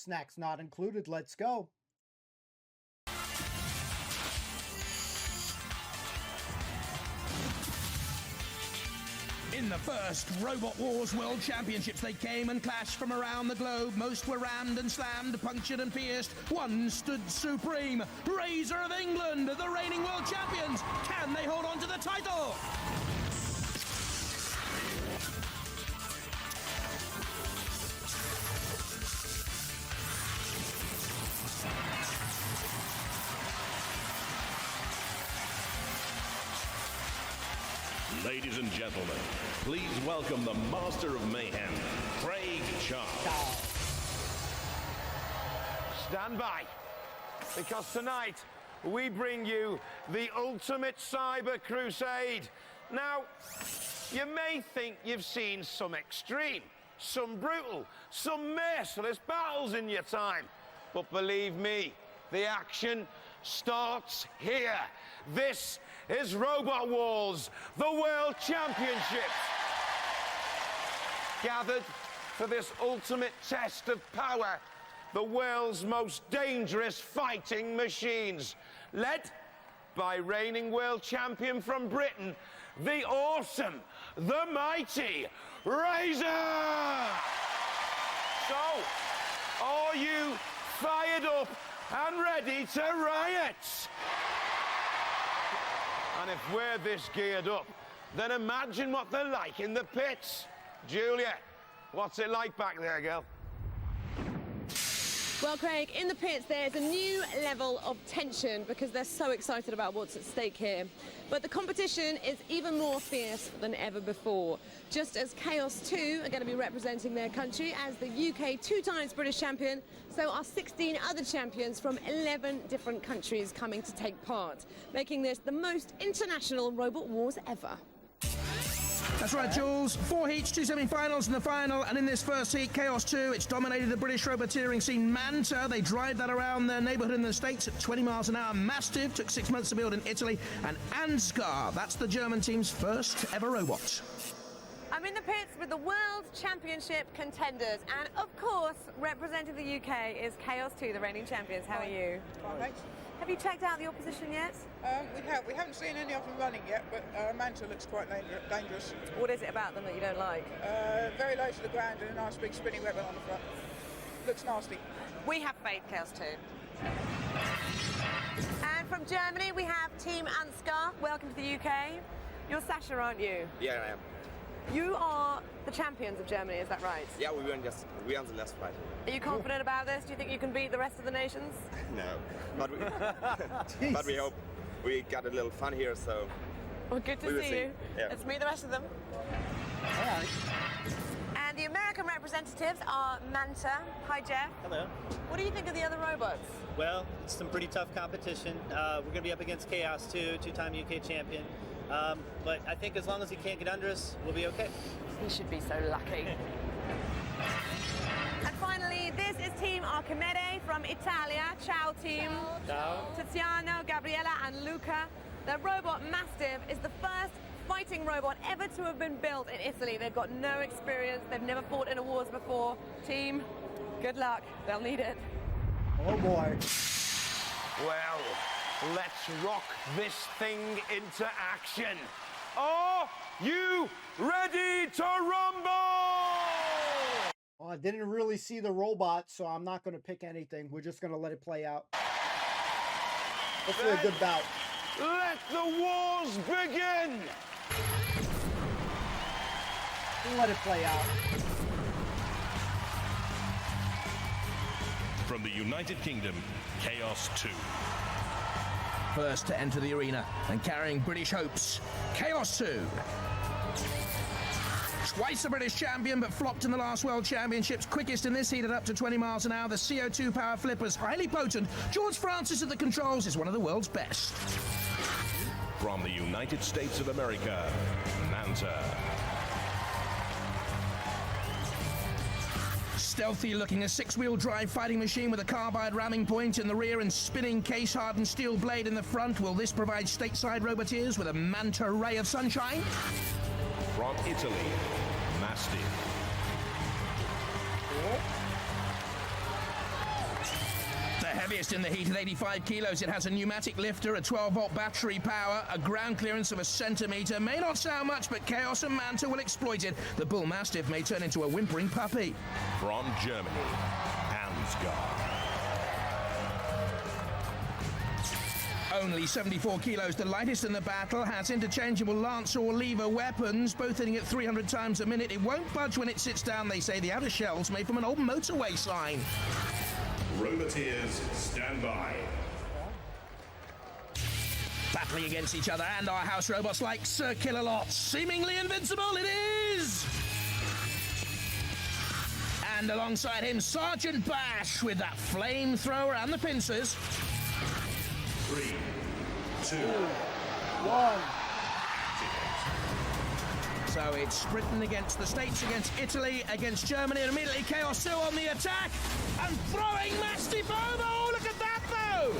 Snacks not included. Let's go. In the first Robot Wars World Championships, they came and clashed from around the globe. Most were rammed and slammed, punctured and pierced. One stood supreme. Razor of England, the reigning world champions. Can they hold on to the title? Ladies and gentlemen, please welcome the Master of Mayhem, Craig Charles. Stand by, because tonight we bring you the ultimate cyber crusade. Now, you may think you've seen some extreme, some brutal, some merciless battles in your time, but believe me, the action starts here. This is Robot Wars, the World Championships. Gathered for this ultimate test of power, the world's most dangerous fighting machines, led by reigning world champion from Britain, the awesome, the mighty Razor! So, are you fired up and ready to riot? And if we're this geared up, then imagine what they're like in the pits. Julia, what's it like back there, girl? Well, Craig, in the pits there's a new level of tension because they're so excited about what's at stake here. But the competition is even more fierce than ever before. Just as Chaos 2 are going to be representing their country as the UK 2 times British champion, so are 16 other champions from 11 different countries coming to take part, making this the most international Robot Wars ever. That's right, Jules. 4 heats, 2 semi-finals and the final. And in this first heat, Chaos 2, it's dominated the British roboteering scene. Manta, they drive that around their neighbourhood in the States at 20 miles an hour. Mastiff took 6 months to build in Italy. And Ansgar, that's the German team's first ever robot. I'm in the pits with the World Championship contenders. And of course, representing the UK is Chaos 2, the reigning champions. How are you? Fine, thanks. Have you checked out the opposition yet? We haven't seen any of them running yet, but Manta looks quite dangerous. What is it about them that you don't like? Very low to the ground and a nice big spinning weapon on the front. Looks nasty. We have faith, Chaos 2. And from Germany, we have Team Ansgar. Welcome to the UK. You're Sasha, aren't you? Yeah, I am. You are the champions of Germany, is that right? Yeah, we won the last fight. Are you confident about this? Do you think you can beat the rest of the nations? No, but we hope. We got a little fun here, so. Well, good to see you. Yeah. Let's meet the rest of them. All right. And the American representatives are Manta. Hi, Jeff. Hello. What do you think of the other robots? Well, it's some pretty tough competition. We're going to be up against Chaos 2, 2-time UK champion. But I think as long as he can't get under us, we'll be okay. He should be so lucky. And finally, this is Team Archimede from Italia. Ciao, team. Ciao. Tiziano, Gabriella, and Luca. Their robot Mastiff is the first fighting robot ever to have been built in Italy. They've got no experience. They've never fought in a wars before. Team, good luck. They'll need it. Oh boy. Well, let's rock this thing into action. Are you ready to rumble? Well, I didn't really see the robot, so I'm not going to pick anything. We're just going to let it play out. Hopefully a good bout. Let the wars begin! We'll let it play out. From the United Kingdom, Chaos 2. First to enter the arena and carrying British hopes, Chaos 2. Twice the British champion, but flopped in the last World Championships. Quickest in this heat at up to 20 miles an hour. The CO2 power flippers, highly potent. George Francis at the controls is one of the world's best. From the United States of America, Manta. Stealthy looking, a 6-wheel drive fighting machine with a carbide ramming point in the rear and spinning case-hardened steel blade in the front. Will this provide stateside roboteers with a Manta ray of sunshine? From Italy, Mastiff. lightest in the heat at 85 kilos. It has a pneumatic lifter, a 12-volt battery power, a ground clearance of a centimetre. May not sound much, but Chaos and Manta will exploit it. The Bull Mastiff may turn into a whimpering puppy. From Germany, Ansgar. Only 74 kilos, the lightest in the battle, has interchangeable lance or lever weapons, both hitting at 300 times a minute. It won't budge when it sits down, they say. The outer shell's made from an old motorway sign. Roboteers, stand by. Battling against each other and our house robots like Sir Killalot. Seemingly invincible, it is! And alongside him, Sergeant Bash with that flamethrower and the pincers. 3, 2, 1. So it's Britain against the States, against Italy, against Germany, and immediately Chaos 2 on the attack, and throwing Mastiff over. Oh, look at that, though!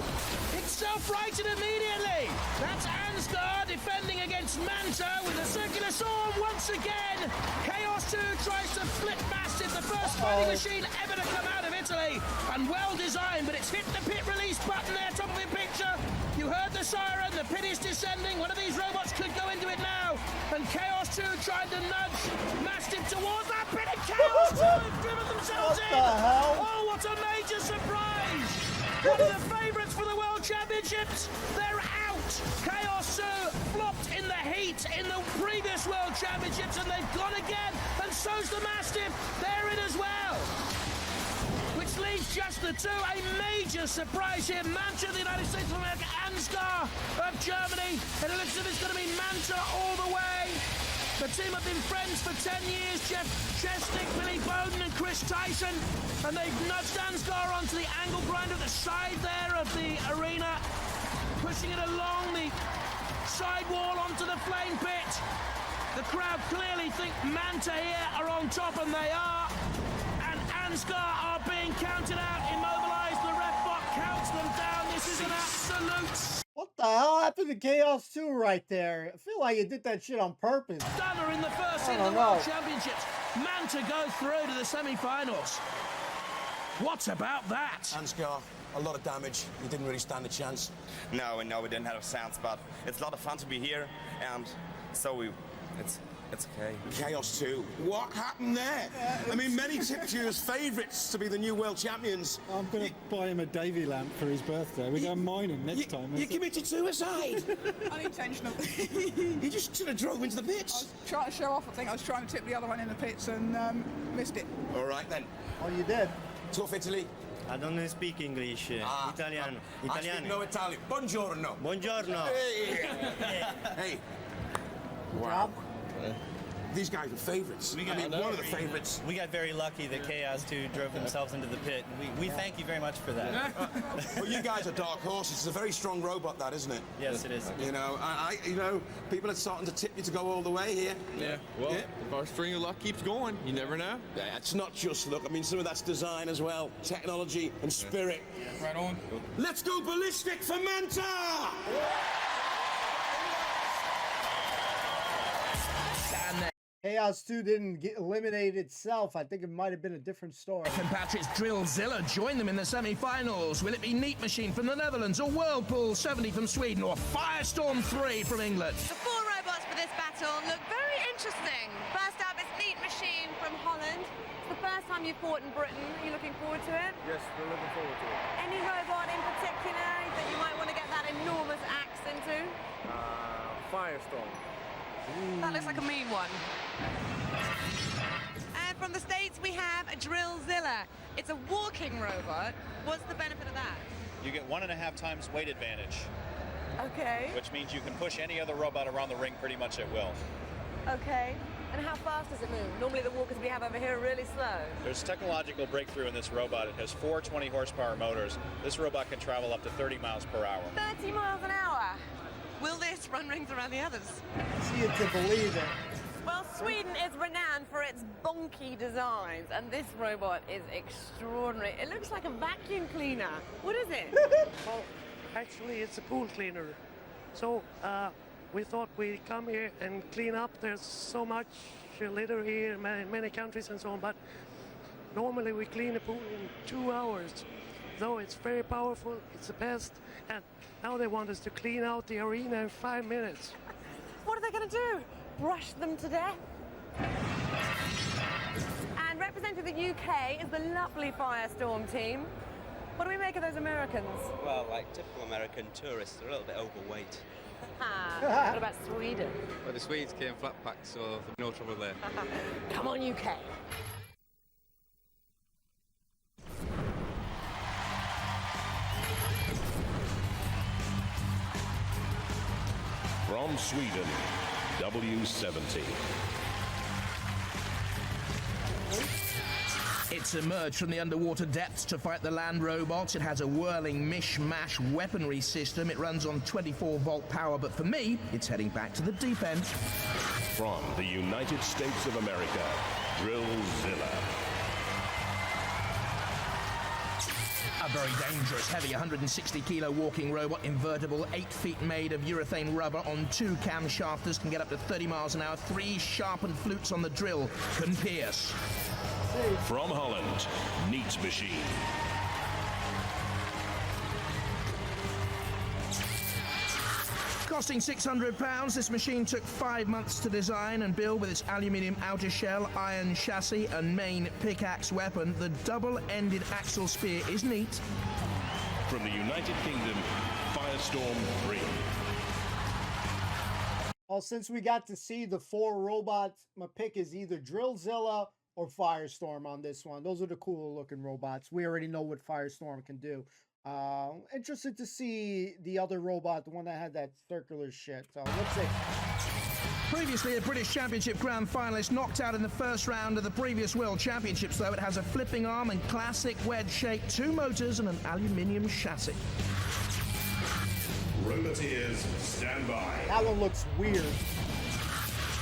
It's self-righted immediately. That's Ansgar defending against Manta with a circular storm once again. Chaos 2 tries to flip Mastiff, the first fighting machine ever to come out of Italy, and well designed, but it's hit the pit release button there, top of the picture. You heard the siren, the pit is descending. One of these robots could go into it now, and Chaos 2 trying to nudge Mastiff towards that pit, and Chaos 2 have driven themselves in. Oh, what a major surprise! One of the favourites for the World Championships, they're out. Chaos 2 flopped in the heat in the previous World Championships, and they've gone again, and so's the Mastiff. They're in as well. Which leaves just the two. A major surprise here. Manta of the United States of America, Ansgar of Germany. And it looks as if it's going to be Manta all the way. The team have been friends for 10 years. Jeff Chesnick, Billy Bowden and Chris Tyson. And they've nudged Ansgar onto the angle grinder at the side there of the arena. Pushing it along the side wall onto the flame pit. The crowd clearly think Manta here are on top, and they are. Ansgar are being counted out, immobilised. The ref bot counts them down. This is an absolute... What the hell happened to Chaos 2 right there? I feel like it did that shit on purpose. Stunner in the first in the World Championships. Manta go through to the semi-finals. What about that? Ansgar, a lot of damage. You didn't really stand a chance. No, we didn't have a chance, but it's a lot of fun to be here, and so it's okay. Chaos 2. What happened there? I mean, many tipped you as favourites to be the new world champions. I'm going to buy him a Davy lamp for his birthday. We're going mining next time. You committed suicide. Unintentional. You just sort of drove into the pits. I was trying to show off. I think I was trying to tip the other one in the pits and missed it. All right, then. Oh, you did? Tough Italy. I don't speak English. Italiano. I speak no Italian. Buongiorno. Buongiorno. Hey. Hey. Wow. These guys are favourites. One of the favourites. We got very lucky that Chaos 2 drove themselves into the pit. We thank you very much for that. Well, you guys are dark horses. It's a very strong robot, that, isn't it? Yes, it is. You know, people are starting to tip you to go all the way here. Yeah, well, if our string of luck keeps going, you never know. It's not just luck. I mean, some of that's design as well. Technology and spirit. Right on. Let's go ballistic for Manta! Chaos 2 didn't get eliminated itself. I think it might have been a different story. St Patrick's Drillzilla join them in the semi-finals. Will it be Neat Machine from the Netherlands, or Whirlpool 70 from Sweden, or Firestorm 3 from England? The four robots for this battle look very interesting. First up is Neat Machine from Holland. It's the first time you've fought in Britain. Are you looking forward to it? Yes, we're looking forward to it. Any robot in particular that you might want to get that enormous axe into? Firestorm. That looks like a mean one. And from the States, we have a Drillzilla. It's a walking robot. What's the benefit of that? You get 1.5 times weight advantage. Okay. Which means you can push any other robot around the ring pretty much at will. Okay. And how fast does it move? Normally the walkers we have over here are really slow. There's technological breakthrough in this robot. It has 4 20 horsepower motors. This robot can travel up to 30 miles per hour. 30 miles an hour. Will this run rings around the others? See it to believe it. Well, Sweden is renowned for its bonky designs, and this robot is extraordinary. It looks like a vacuum cleaner. What is it? Well, actually, it's a pool cleaner. So we thought we'd come here and clean up. There's so much litter here in many countries and so on, but normally we clean a pool in 2 hours. though it's very powerful, it's the best, and now they want us to clean out the arena in 5 minutes. What are they going to do? Brush them to death? And representing the UK is the lovely Firestorm team. What do we make of those Americans? Well, like typical American tourists, they're a little bit overweight. What about Sweden? Well, the Swedes came flat packed, so no trouble there. Come on, UK. From Sweden, W70. It's emerged from the underwater depths to fight the land robots. It has a whirling mishmash weaponry system. It runs on 24-volt power, but for me, it's heading back to the deep end. From the United States of America, Drillzilla. A very dangerous, heavy 160-kilo walking robot, invertible, 8 feet made of urethane rubber on 2 camshafters, can get up to 30 miles an hour, 3 sharpened flutes on the drill, can pierce. From Holland, Neat Machine. Costing £600, this machine took 5 months to design and build with its aluminium outer shell, iron chassis and main pickaxe weapon. The double-ended axle spear is neat. From the United Kingdom, Firestorm 3. Well, since we got to see the 4 robots, my pick is either Drillzilla or Firestorm on this one. Those are the cooler looking robots. We already know what Firestorm can do. Interested to see the other robot, the one that had that circular shit. So let's see. Previously a British Championship Grand Finalist, knocked out in the first round of the previous World Championships, though. It has a flipping arm and classic wedge shape, 2 motors and an aluminium chassis. Roboteers, stand by. That one looks weird.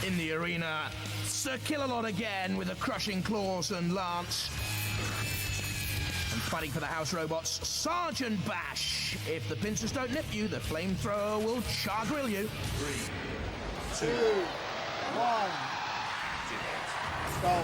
In the arena, Sir Kill-A-Lot again with a crushing claws and lance. And fighting for the house robots, Sergeant Bash. If the pincers don't nip you, the flamethrower will char-grill you. 3, 2, 1. Go.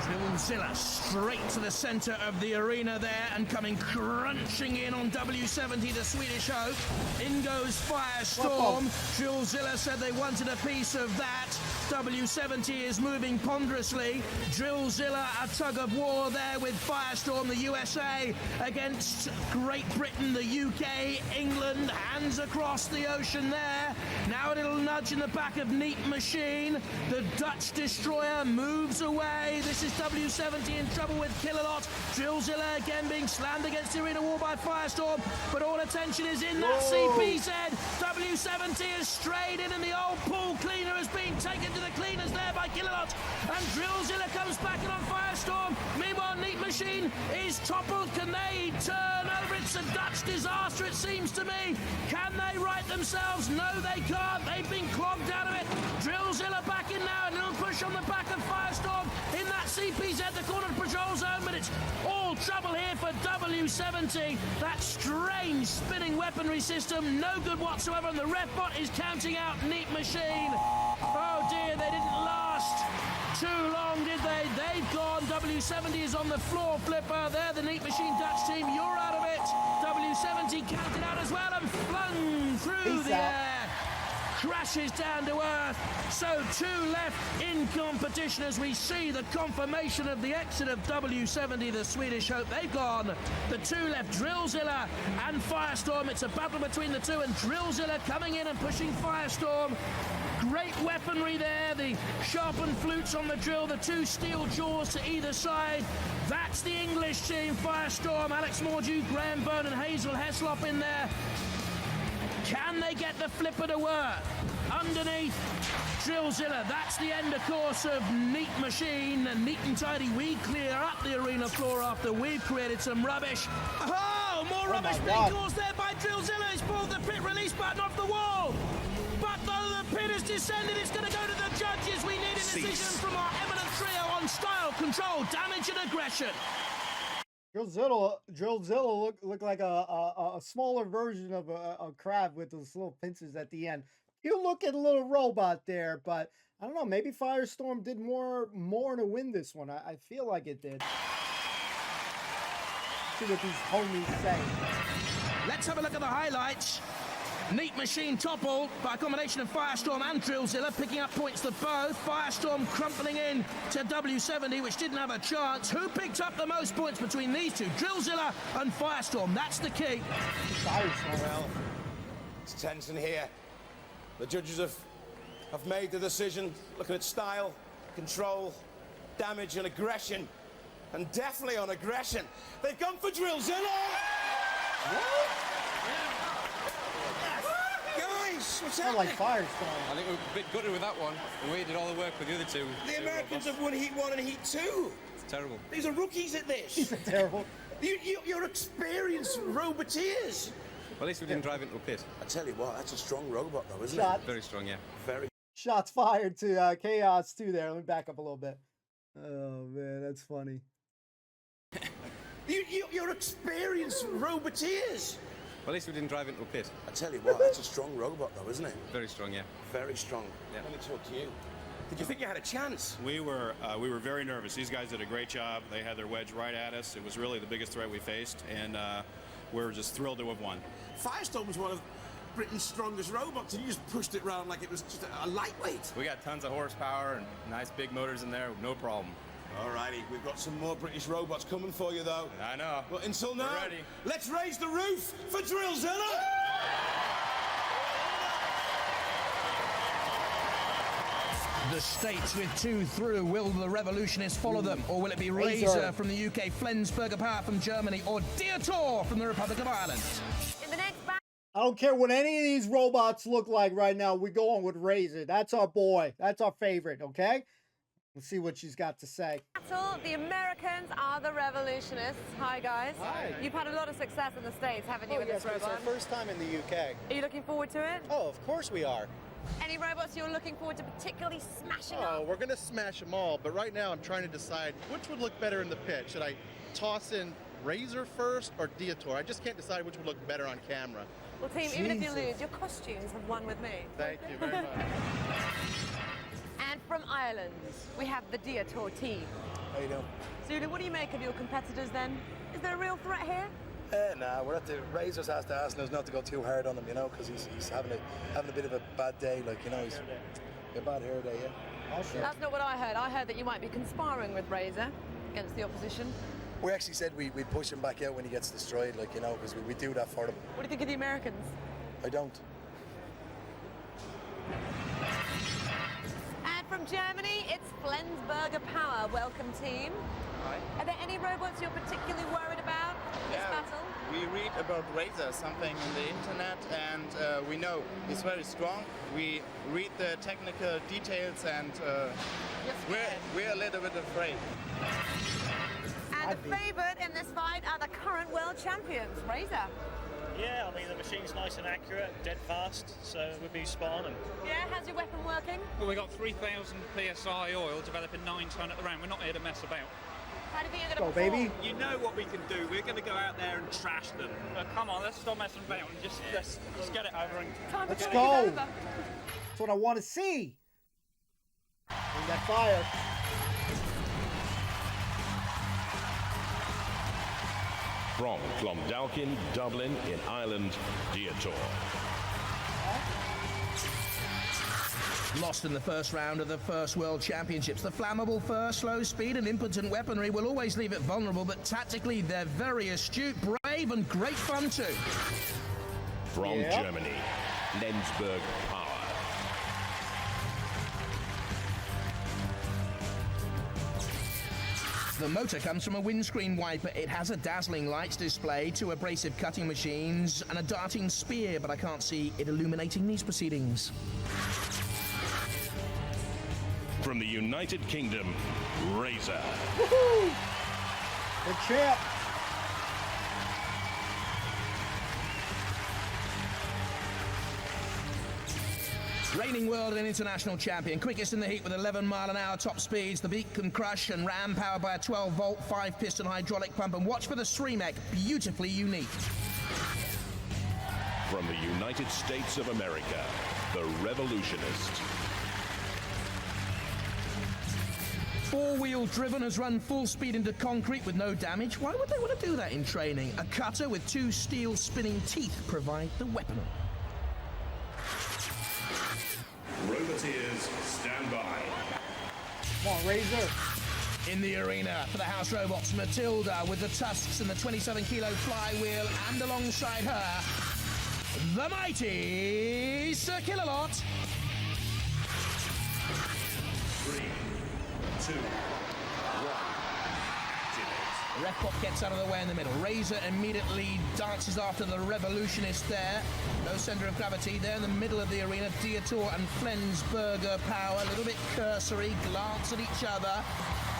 Drillzilla straight to the center of the arena there and coming crunching in on W70, the Swedish hope. In goes Firestorm. Drillzilla said they wanted a piece of that. W70 is moving ponderously. Drillzilla, a tug of war there with Firestorm, the USA, against Great Britain, the UK, England, hands across the ocean there. Now a little nudge in the back of Neat Machine. The Dutch destroyer moves away. This is W70 in trouble with Kill-A-Lot. Drillzilla again being slammed against the arena wall by Firestorm, but all attention is in that CPZ. W70 has strayed in and the old pool cleaner has been taken to the cleaners there by Kill-A-Lot, and Drillzilla comes back in on Firestorm. Meanwhile, Neat Machine is toppled. Can they turn over? It's a Dutch disaster, it seems to me. Can they right themselves? No, they can't. They've been clogged out of it. Drillzilla back in now, a little push on the back of Firestorm in that CPZ, the corner patrol zone, but it's all trouble here for W70. That strange spinning weaponry system, no good whatsoever, and the ref bot is counting out Neat Machine. Oh dear, they didn't last too long, did they? They've gone. W70 is on the floor flipper. They're the Neat Machine Dutch team. You're out of it. W70 counted out as well and flung through the air. Crashes down to earth. So 2 left in competition as we see the confirmation of the exit of W70, the Swedish hope. They've gone. The 2 left, Drillzilla and Firestorm. It's a battle between the 2, and Drillzilla coming in and pushing Firestorm. Great weaponry there, the sharpened flutes on the drill, the 2 steel jaws to either side. That's the English team, Firestorm, Alex Mordew, Graham Byrne and Hazel Heslop in there. Can they get the flipper to work? Underneath, Drillzilla. That's the end, of course, of Neat Machine. And neat and tidy, we clear up the arena floor after we've created some rubbish. Oh, more rubbish being caused there by Drillzilla. He's pulled the pit release button off the wall. But though the pit has descended, it's going to go to the judges. We need a decision from our eminent trio on style, control, damage and aggression. Drillzilla look like a smaller version of a crab with those little pincers at the end. You look at a little robot there, but I don't know. Maybe Firestorm did more to win this one. I feel like it did. See what these homies say. Let's have a look at the highlights. Neat machine toppled by a combination of Firestorm and Drillzilla, picking up points for both. Firestorm crumpling in to W70, which didn't have a chance. Who picked up the most points between these two? Drillzilla and Firestorm. That's the key. Well, it's tension here. The judges have made the decision, looking at style, control, damage and aggression. And definitely on aggression. They've gone for Drillzilla! What? Guys, what's I like happening? Firestorm. I think we're a bit gutted with that one. And we did all the work with the other two. The Americans have won Heat 1 and Heat 2. It's terrible. These are rookies at this. These are terrible. You're experienced roboteers. Well, at least we didn't drive into a pit. I tell you what, that's a strong robot, though, isn't Shot. Very strong, yeah. Very. Shots fired to Chaos 2 there. Let me back up a little bit. Oh, man, that's funny. You're experienced roboteers. Well, at least we didn't drive into a pit. I tell you what, that's a strong robot, though, isn't it? Very strong, yeah. Very strong. Yeah. Let me talk to you. Did you think you had a chance? We were very nervous. These guys did a great job. They had their wedge right at us. It was really the biggest threat we faced, and we're just thrilled to have won. Firestorm was one of Britain's strongest robots, and you just pushed it around like it was just a lightweight. We got tons of horsepower and nice big motors in there, no problem. Alrighty, we've got some more British robots coming for you, though. I know. But until now, We're ready. Let's raise the roof for Drillzilla! The States with 2 through. Will the Revolutionists follow them? Or will it be Razor. Razor from the UK, Flensburger Power from Germany, or Dietor from the Republic of Ireland? In the next battle, I don't care what any of these robots look like right now. We're going with Razor. That's our boy. That's our favorite, okay? Let's see what she's got to say. the Americans are the revolutionists. Hi, guys. Hi. You've had a lot of success in the States, haven't you, Oh, with yes, this it's our robot? first time in the UK. Are you looking forward to it? Oh, of course we are. Any robots you're looking forward to particularly smashing Oh, up? we're going to smash them all, but right now I'm trying to decide which would look better in the pit. Should I toss in Razor first or Dietor? I just can't decide which would look better on camera. Well, team, even if you lose, your costumes have won with me. Thank you very much. And from Ireland, we have the Dietor team. How you doing? Zulu, what do you make of your competitors then? Is there a real threat here? Nah, we're at the Razor's has to ask us not to go too hard on him, you know, because he's having a bit of a bad day, like, you know, he's a bad hair day, yeah. That's not what I heard. I heard that you might be conspiring with Razor against the opposition. We actually said we'd push him back out when he gets destroyed, like, you know, because we do that for him. What do you think of the Americans? I don't. And from Germany, it's Flensburger Power. Welcome, team. Hi. Are there any robots you're particularly worried about in this battle? We read about Razor something on the internet, and we know he's very strong. We read the technical details, and we're a little bit afraid. And the favourite in this fight are the current world champions, Razor. Yeah, I mean, the machine's nice and accurate, dead fast, so we'll be spot on. Yeah, how's your weapon working? Well, we got 3,000 PSI oil developing 9 ton at the round. We're not here to mess about. How do you think you're going to perform? baby. You know what we can do. We're going to go out there and trash them. Come on, let's stop messing about and just get it over. And Time Let's to go. over. That's what I want to see. Bring that fire. From Clondalkin, Dublin, in Ireland, Dietor. Lost in the first round of the first World Championships. The flammable fur, slow speed and impotent weaponry will always leave it vulnerable, but tactically they're very astute, brave and great fun too. From Germany, Lensburg Power. The motor comes from a windscreen wiper. It has a dazzling lights display, 2 abrasive cutting machines, and a darting spear, but I can't see it illuminating these proceedings. From the United Kingdom, Razor. Woohoo! The champ. Reigning world and international champion, quickest in the heat with 11 mile-an-hour top speeds. The beak can crush and ram, powered by a 12-volt, 5-piston hydraulic pump. And watch for the Streamec, beautifully unique. From the United States of America, the Revolutionist. Four-wheel driven, has run full speed into concrete with no damage. Why would they want to do that in training? A cutter with 2 steel spinning teeth provide the weaponry. Roboteers, stand by. Come on, Razor. In the arena for the house robots, Matilda with the tusks and the 27-kilo flywheel, and alongside her, the mighty Sir Killalot. 3, 2, 1. The ref bot gets out of the way in the middle. Razor immediately dances after the revolutionist there. No centre of gravity there in the middle of the arena. Dietor and Flensburger power, a little bit cursory, glance at each other.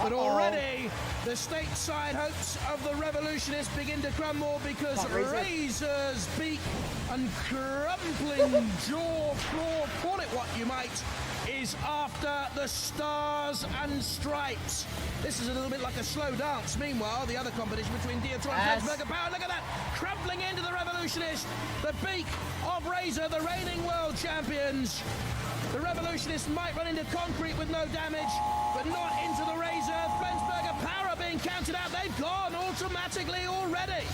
But already the stateside hopes of the revolutionists begin to crumble because Razor's beak and crumpling jaw, claw, call it what you might, is after the stars and stripes. This is a little bit like a slow dance. Meanwhile, the other competition between Dietor and Flensburger power, look at that, crumpling into the revolutionist. The beak of Razor, the reigning world champions. The revolutionists might run into concrete with no damage, but not into the Razor. Flensburger power being counted out. They've gone automatically already.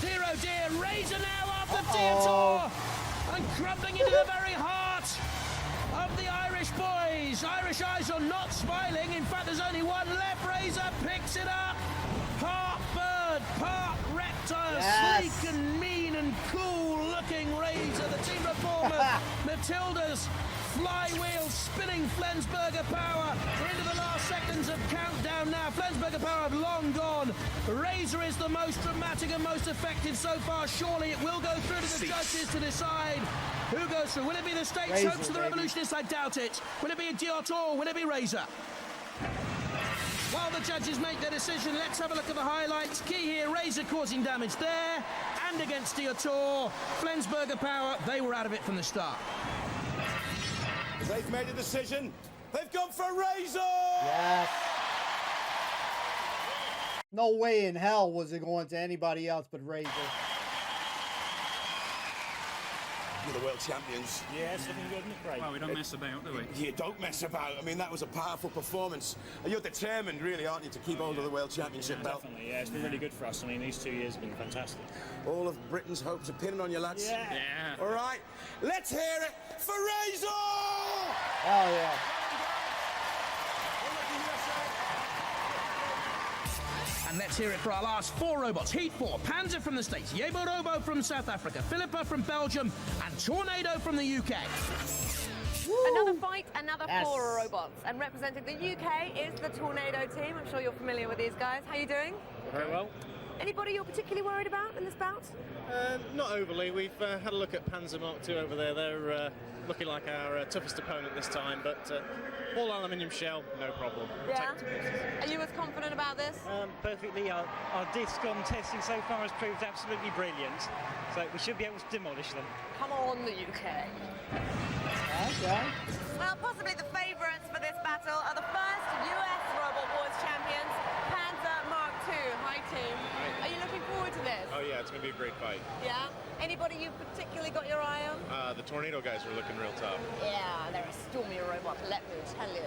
Dear oh dear, Razor now after Dietor, and crumbling into the very heart of the Irish boys. Irish eyes are not smiling. In fact, there's only one left. Razor picks it up. Part bird, part reptile, sleek and mean and cool looking Razor. The team reformer, Matilda's flywheel spinning Flensburger power. We're into the last seconds of countdown now. Flensburger power have long gone. Razor is the most dramatic and most effective so far. Surely it will go through to the judges to decide who goes through. Will it be the state's hopes of the revolutionists? I doubt it. Will it be a Dietor? Will it be Razor? While the judges make their decision, let's have a look at the highlights. Key here, Razor causing damage there and against Dietor. Flensburger power, they were out of it from the start. They've made a decision. They've gone for Razor! Yes. No way in hell was it going to anybody else but Razor. You're the world champions. Yeah, it's looking good, isn't it, Craig? Well, we don't mess about, do we? You don't mess about. I mean, that was a powerful performance. You're determined, really, aren't you, to keep hold of the world championship belt? Definitely, yeah. It's been really good for us. I mean, these 2 years have been fantastic. All of Britain's hopes are pinning on you, lads. Yeah. All right, let's hear it for Razor! Oh, yeah. And let's hear it for our last 4 robots. Heat 4, Panzer from the States, Yebo Robo from South Africa, Philippa from Belgium, and Tornado from the UK. Another fight, another 4 robots. And representing the UK is the Tornado team. I'm sure you're familiar with these guys. How are you doing? Very well. Anybody you're particularly worried about in this bout? Not overly. We've had a look at Panzer Mark II over there. They're looking like our toughest opponent this time, but all aluminium shell, no problem. Yeah. Are you as confident about this? Perfectly. Our disc-on testing so far has proved absolutely brilliant, so we should be able to demolish them. Come on, the UK. Okay. Well, possibly the favourites for this battle are the first US Robot Wars champions, Panzer Mark II. Hi, team. Are you looking forward to this? Oh yeah, it's going to be a great fight. Yeah? Anybody you've particularly got your eye on? The Tornado guys are looking real tough. Yeah, they're a stormy robot, let me tell you.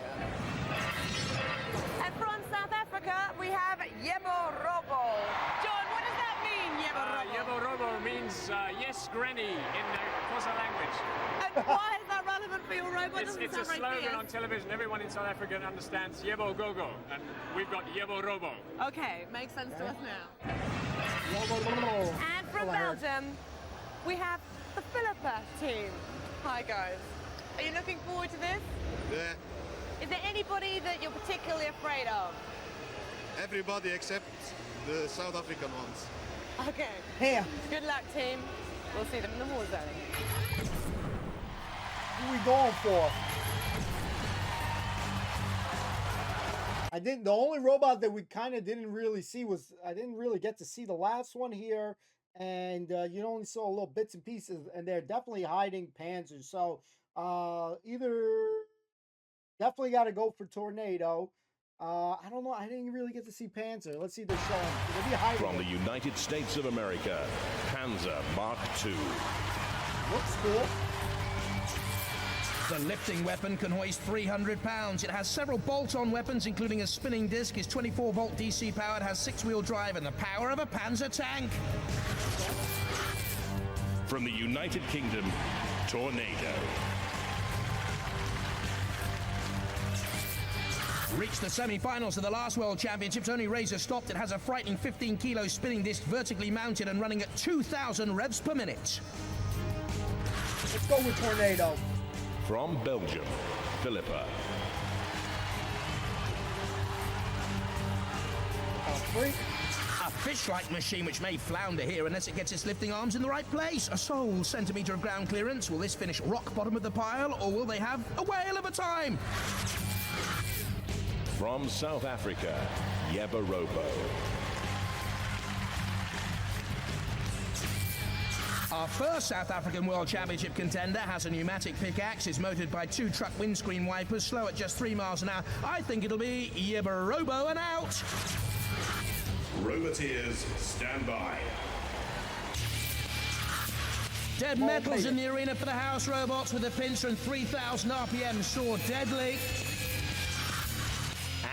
And from South Africa, we have Yebo Robo. John, what does that mean, Yebo Robo? Yebo Robo means yes, granny in the Xhosa language. And why is that relevant for your robot? It's a slogan on television. Everyone in South Africa understands Yebo Gogo, and we've got Yebo Robo. Okay, makes sense to us now. And from Belgium, we have the Philippa team. Hi, guys. Are you looking forward to this? Yeah. Is there anybody that you're particularly afraid of? Everybody except the South African ones. Okay. Here. Good luck, team. We'll see them in the war zone. Who we going for? The only robot that we kind of didn't really see was, I didn't really get to see the last one here. And you only saw little bits and pieces, and they're definitely hiding Panzers. So either definitely got to go for Tornado. I don't know. I didn't really get to see Panzer. Let's see the show. From the United States of America, Panzer Mark II. Looks cool. The lifting weapon can hoist 300 pounds. It has several bolt-on weapons, including a spinning disc, is 24-volt DC powered, has 6-wheel drive, and the power of a Panzer tank. From the United Kingdom, Tornado. Reached the semi-finals of the last World Championships, only Razor stopped. It has a frightening 15-kilo spinning disc, vertically mounted and running at 2,000 revs per minute. Let's go with Tornado. From Belgium, Philippa. A fish-like machine which may flounder here unless it gets its lifting arms in the right place. A sole centimetre of ground clearance. Will this finish rock bottom of the pile, or will they have a whale of a time? From South Africa, Yebarobo. Our first South African World Championship contender has a pneumatic pickaxe, is motored by 2 truck windscreen wipers, slow at just 3 miles an hour. I think it'll be Yebarobo and out. Roboteers, stand by. Dead metals in the arena for the house robots with a pincer and 3,000 RPM saw deadly.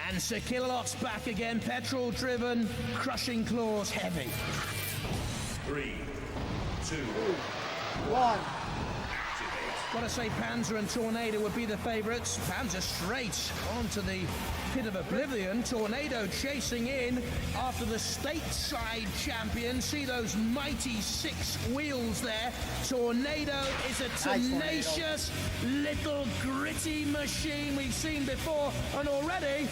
And Sir Killalot's back again, petrol-driven, crushing claws heavy. 3, 2, 1. Gotta say Panzer and Tornado would be the favourites. Panzer straight onto the pit of oblivion. Tornado chasing in after the stateside champion. See those mighty 6 wheels there. Tornado is a tenacious, little gritty machine we've seen before. And already,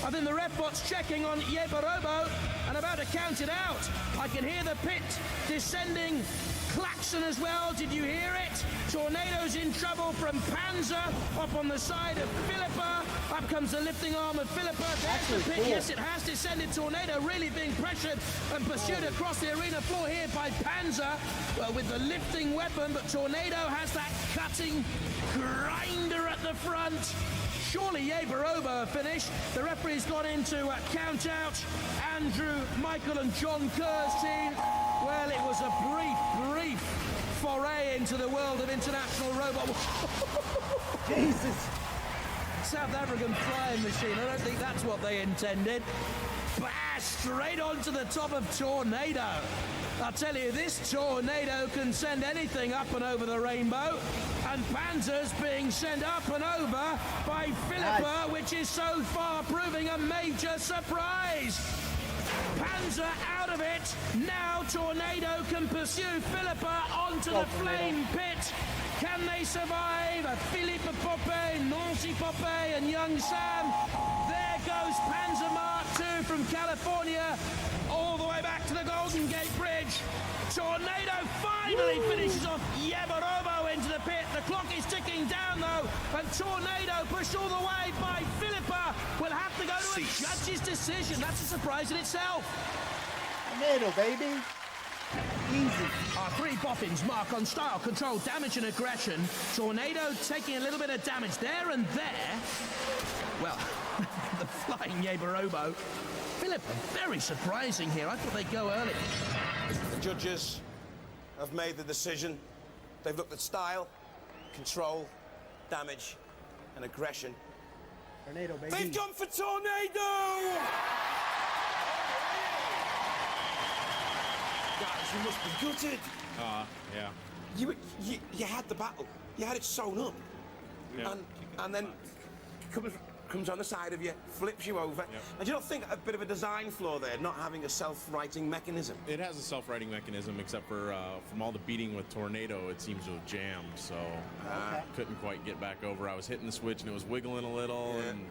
I think the ref bot's checking on Yebarobo and about to count it out. I can hear the pit descending. Klaxon as well, did you hear it? Tornado's in trouble from Panzer, up on the side of Philippa. Up comes the lifting arm of Philippa. There's the pit. Cool. Yes, it has descended. Tornado really being pressured and pursued across the arena floor here by Panzer. Well, with the lifting weapon, but Tornado has that cutting grinder at the front. Surely Yebarobo finished. The referee's gone into count out. Andrew, Michael and John Kerr's team. Well, it was a brief foray into the world of international robot. Jesus. South African flying machine. I don't think that's what they intended. Bash straight onto the top of Tornado. I'll tell you, this Tornado can send anything up and over the rainbow. And Panzer's being sent up and over by Philippa, which is so far proving a major surprise. Panzer out of it. Now Tornado can pursue Philippa onto the flame pit. Can they survive? Philippe Poppe, Nancy Poppe and young Sam. There goes Panzer Mark II from California all the way back to the Golden Gate Bridge. Tornado finally finishes off Yebarobo into the pit. The clock is ticking down though, and Tornado pushed all the way by Philippa will have to go to a judge's decision. That's a surprise in itself. Tornado, baby. Easy. Our 3 boffins mark on style, control, damage and aggression. Tornado taking a little bit of damage there and there. Well, the flying Yebarobo. Philippa, very surprising here. I thought they'd go early. The judges have made the decision. They've looked at style, control, damage, and aggression. Tornado, baby. They've gone for Tornado! Guys, you must be gutted. Yeah. You had the battle. You had it sewn up. Yeah. And then comes on the side of you, flips you over. Yep. And do you not think a bit of a design flaw there, not having a self-righting mechanism? It has a self-righting mechanism, except for from all the beating with Tornado, it seems to have jammed, so couldn't quite get back over. I was hitting the switch and it was wiggling a little, and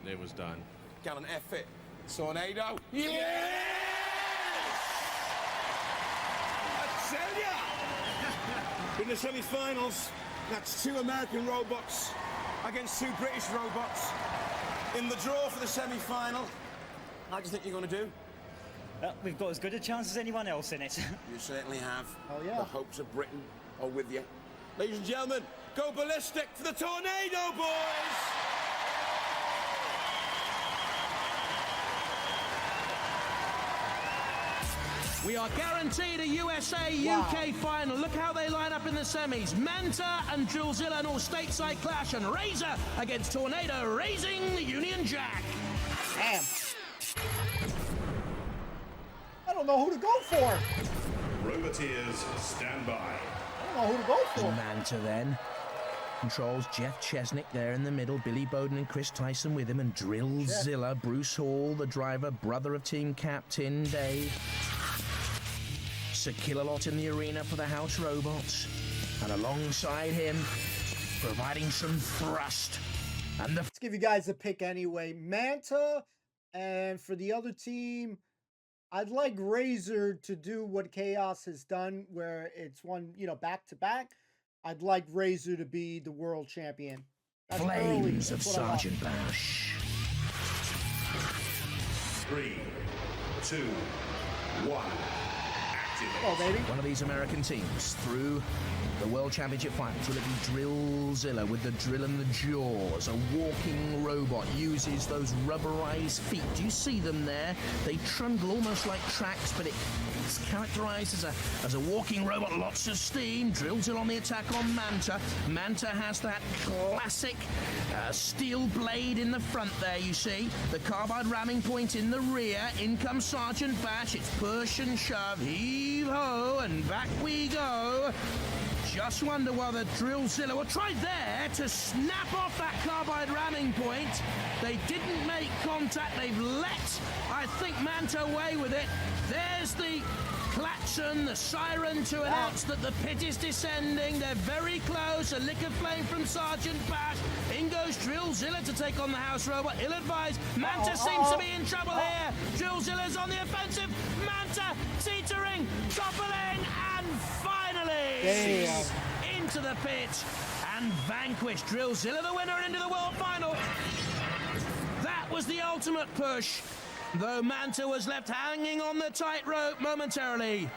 it was done. Gallon F-it. Tornado. Yeah! I tell ya! In the semi-finals, that's 2 American robots against 2 British robots. In the draw for the semi-final, how do you think you're going to do? We've got as good a chance as anyone else in it. You certainly have. Oh, yeah. The hopes of Britain are with you. Ladies and gentlemen, go ballistic for the Tornado boys! We are guaranteed a USA-UK final. Look how they line up in the semis. Manta and Drillzilla in all stateside clash, and Razor against Tornado, raising the Union Jack. Damn. I don't know who to go for. Roboteers, stand by. I don't know who to go for. Manta then controls Jeff Chesnick there in the middle. Billy Bowden and Chris Tyson with him, and Drillzilla, Bruce Hall, the driver, brother of team captain Dave. Sir Killalot in the arena for the House Robots, and alongside him, providing some thrust. And let's give you guys a pick anyway. Manta, and for the other team, I'd like Razor to do what Chaos has done, where it's one, back to back. I'd like Razor to be the world champion. That's Flames of Sergeant Bash. 3, 2, 1. Oh, baby. One of these American teams through the World Championship Finals. Will it be Drillzilla with the drill and the jaws? A walking robot uses those rubberized feet. Do you see them there? They trundle almost like tracks, but it's characterized as a walking robot. Lots of steam. Drillzilla on the attack on Manta. Manta has that classic steel blade in the front there, you see. The carbide ramming point in the rear. In comes Sergeant Bash. It's push and shove. Heave-ho, and back we go. Just wonder whether Drillzilla will try there to snap off that carbide ramming point. They didn't make contact. They've let, I think, Manta away with it. There's the klaxon, the siren to announce that the pit is descending. They're very close. A lick of flame from Sergeant Bash. In goes Drillzilla to take on the house robot. Ill-advised. Manta seems to be in trouble here. Drillzilla's on the offensive. Manta teetering, toppling, and finally into the pit and vanquished. Drillzilla the winner and into the world final. That was the ultimate push, though Manta was left hanging on the tightrope momentarily.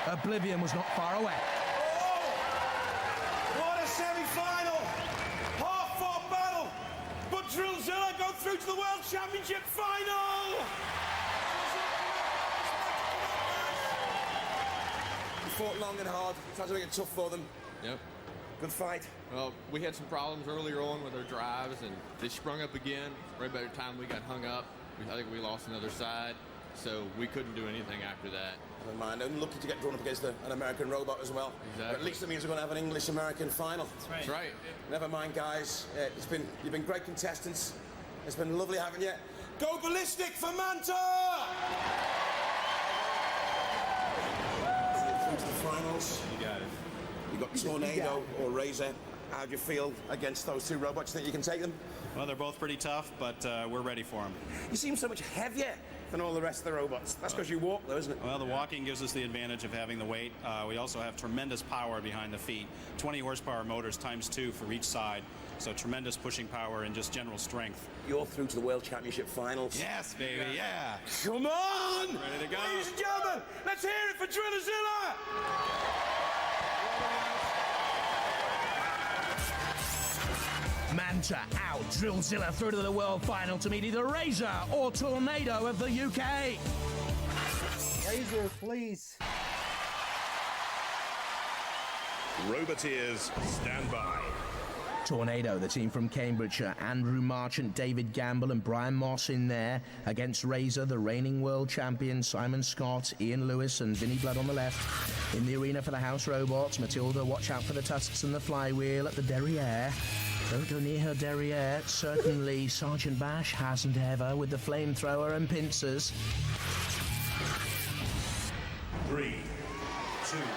Oblivion was not far away. What a semi-final! Half-fought battle, but Drillzilla go through to the World Championship final! We fought long and hard, tried to make it tough for them. Yep. Good fight. Well, we had some problems earlier on with our drives, and they sprung up again right by the time we got hung up. I think we lost another side, so we couldn't do anything after that. Never mind. I'm lucky to get drawn up against an American robot as well. Exactly. But at least it means we're going to have an English-American final. That's right. Never mind, guys. You've been great contestants. It's been lovely having you. Go ballistic for Manta! Through to the finals. You got it. You got Tornado or Razor. How do you feel against those two robots? Think you can take them? Well, they're both pretty tough, but we're ready for them. You seem so much heavier than all the rest of the robots. That's because you walk, though, isn't it? Well, the walking gives us the advantage of having the weight. We also have tremendous power behind the feet. 20 horsepower motors ×2 for each side. So tremendous pushing power and just general strength. You're through to the World Championship finals. Yes, baby, yeah. Come on! Ready to go. Ladies and gentlemen, let's hear it for Drillzilla! Manta out, Drillzilla through to the world final to meet either Razor or Tornado of the UK. Razor, please. Roboteers, stand by. Tornado, the team from Cambridgeshire, Andrew Marchant, David Gamble and Brian Moss in there against Razor, the reigning world champion, Simon Scott, Ian Lewis and Vinnie Blood on the left. In the arena for the House Robots, Matilda, watch out for the tusks and the flywheel at the derriere. Don't go near her derriere. Certainly Sergeant Bash hasn't ever, with the flamethrower and pincers. 3, 2, 1.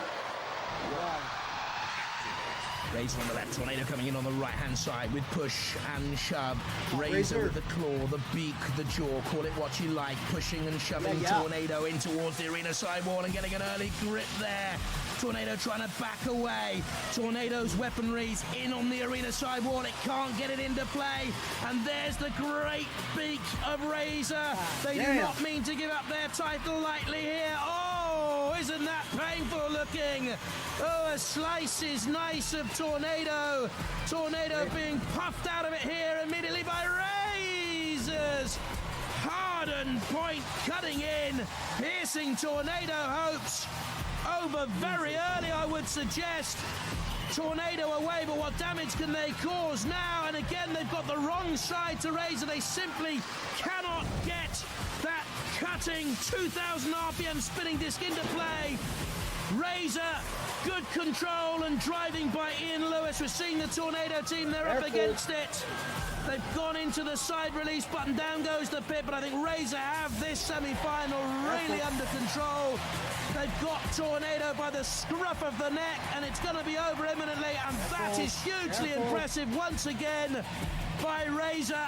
Razor on the left, Tornado coming in on the right-hand side with push and shove. Razor with the claw, the beak, the jaw, call it what you like. Pushing and shoving Tornado in towards the arena sidewall and getting an early grip there. Tornado trying to back away. Tornado's weaponry's in on the arena sidewall. It can't get it into play. And there's the great beak of Razor. They do not mean to give up their title lightly here. Oh, isn't that painful looking? Oh, a slice is nice of Tornado. Tornado being puffed out of it here immediately by Razor's hard Garden Point cutting in, piercing Tornado hopes over very early, I would suggest. Tornado away, but what damage can they cause now? And again, they've got the wrong side to Razor. They simply cannot get that cutting 2,000 RPM spinning disc into play. Razor, good control and driving by Ian Lewis. We're seeing the Tornado team, they're up against it. They've gone into the side release button, down goes the pit, but I think Razor have this semi-final really under control. They've got Tornado by the scruff of the neck, and it's going to be over imminently, and that is hugely impressive once again by Razor.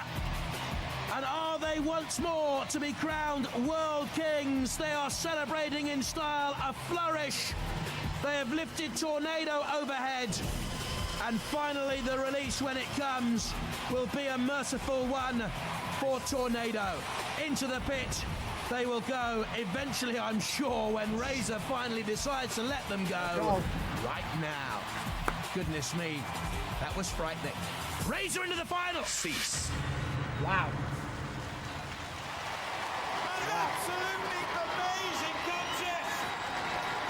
And are they once more to be crowned world kings? They are celebrating in style, a flourish. They have lifted Tornado overhead. And finally, the release, when it comes, will be a merciful one for Tornado. Into the pit they will go eventually, I'm sure, when Razor finally decides to let them go. Right now. Goodness me, that was frightening. Razor into the final. Cease. Wow. Absolutely amazing contest.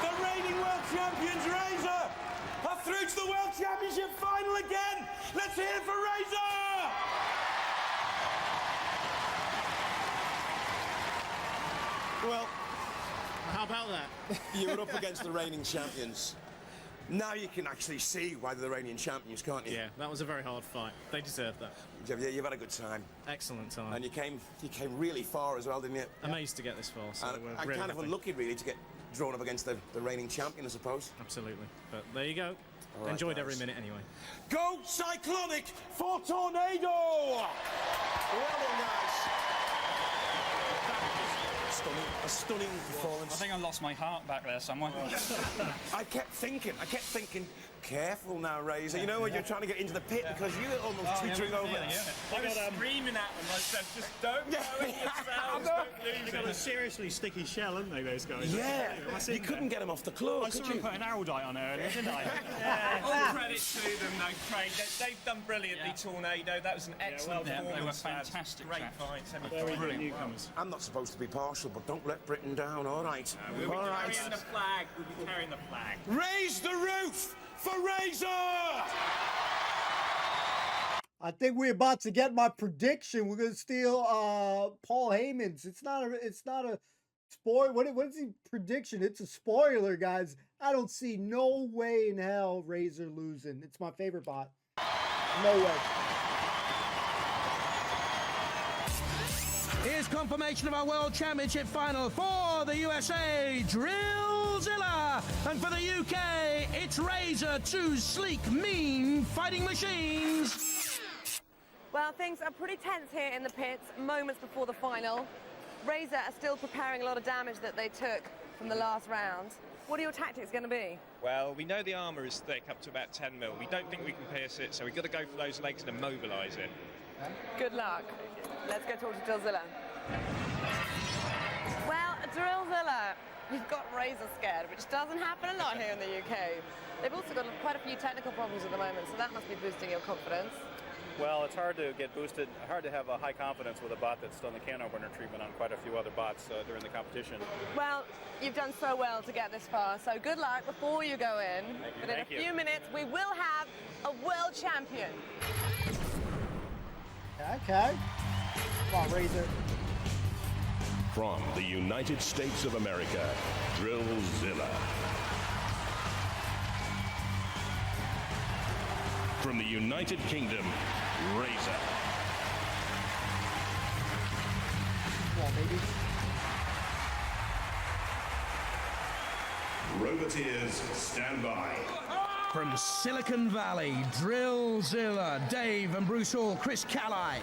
The reigning world champions Razor are through to the World Championship final again. Let's hear it for Razor! Well, how about that? You were up against the reigning champions. Now you can actually see why they're the reigning champions, can't you? Yeah, that was a very hard fight. They deserved that. Yeah, you've had a good time. Excellent time. And you came really far as well, didn't you? Amazed to get this far. So and we're I'm really kind of happy. unlucky, really, to get drawn up against the reigning champion, I suppose. Absolutely. But there you go. All right, Enjoyed guys. every minute anyway. Go Cyclonic for Tornado! Well done, guys. A stunning performance. I think I lost my heart back there somewhere. I kept thinking, careful now, Razor. You know when you're trying to get into the pit because you were almost teetering over. I was screaming at them. I said, just don't go in yourselves, don't lose They've got a seriously sticky shell, haven't they, those guys? Yeah, you couldn't get them off the claw, I could saw you? them put an Araldite on earlier, didn't I? All credit to them, though, Craig. They've done brilliantly, Tornado. That was an excellent performance. They were fantastic. Great fight, semi-final. Newcomers. I'm not supposed to be partial, but don't let Britain down, all right? We'll be all right. carrying the flag. We'll be carrying the flag. Raise the roof for Razor! I think we're about to get my prediction. We're gonna steal Paul Heyman's. It's not a spoil. What is the prediction? It's a spoiler, guys. I don't see no way in hell Razor losing. It's my favorite bot. No way. Here's confirmation of our World Championship final for the USA, Drillzilla. And for the UK, it's Razor, two sleek, mean fighting machines. Well, things are pretty tense here in the pits, moments before the final. Razor are still preparing a lot of damage that they took from the last round. What are your tactics going to be? Well, we know the armour is thick up to about 10 mil. We don't think we can pierce it, so we've got to go for those legs and immobilise it. Good luck. Let's go talk to Drillzilla. Well, Drillzilla, you've got Razor scared, which doesn't happen a lot here in the UK. They've also got quite a few technical problems at the moment, so that must be boosting your confidence. Well, it's hard to get boosted, hard to have a high confidence with a bot that's done the can opener treatment on quite a few other bots during the competition. Well, you've done so well to get this far, so good luck before you go in. But in a few minutes, we will have a world champion. Okay. Come on, Razor. From the United States of America, Drillzilla. From the United Kingdom, Razor. Come on, baby. Roboteers, stand by. From Silicon Valley, Drillzilla, Dave and Bruce Hall, Chris Callai.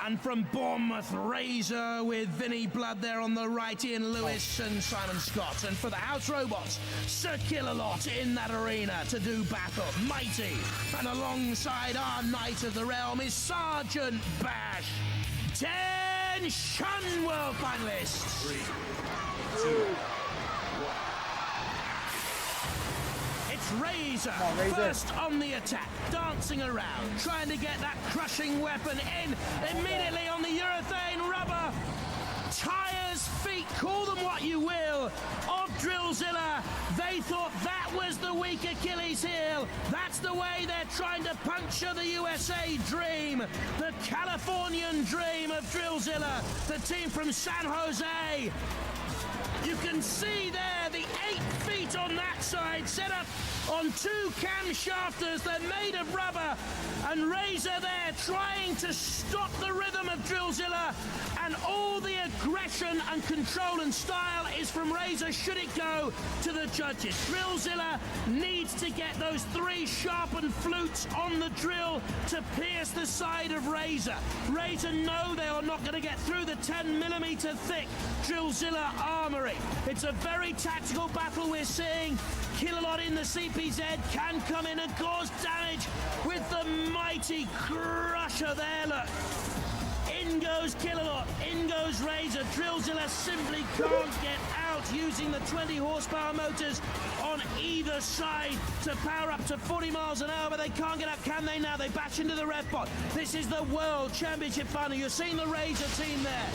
And from Bournemouth, Razor with Vinny Blood there on the right, Ian Lewis and Simon Scott. And for the House Robots, Sir Killalot in that arena to do battle. Mighty. And alongside our Knight of the Realm is Sergeant Bash. 10 Shun World finalists. 3, 2, Razor, Razor, first on the attack, dancing around, trying to get that crushing weapon in, immediately on the urethane rubber. tires, feet, call them what you will, of Drillzilla. They thought that was the weak Achilles heel. That's the way they're trying to puncture the USA dream, the Californian dream of Drillzilla, the team from San Jose. You can see there the 8 feet on that side set up on 2 camshafters. They're made of rubber, and Razor there trying to stop the rhythm of Drillzilla, and all the aggression and control and style is from Razor should it go to the judges. Drillzilla needs to get those 3 sharpened flutes on the drill to pierce the side of Razor. Razor know they are not going to get through the 10mm thick Drillzilla armory. It's a very tactical battle we're seeing. Killalot in the CPZ can come in and cause damage with the mighty crusher there, look. In goes Killalot, in goes Razor. Drillzilla simply can't get out using the 20 horsepower motors on either side to power up to 40 miles an hour, but they can't get out, can they now? They bash into the rev bot. This is the World Championship final. You're seeing the Razor team there.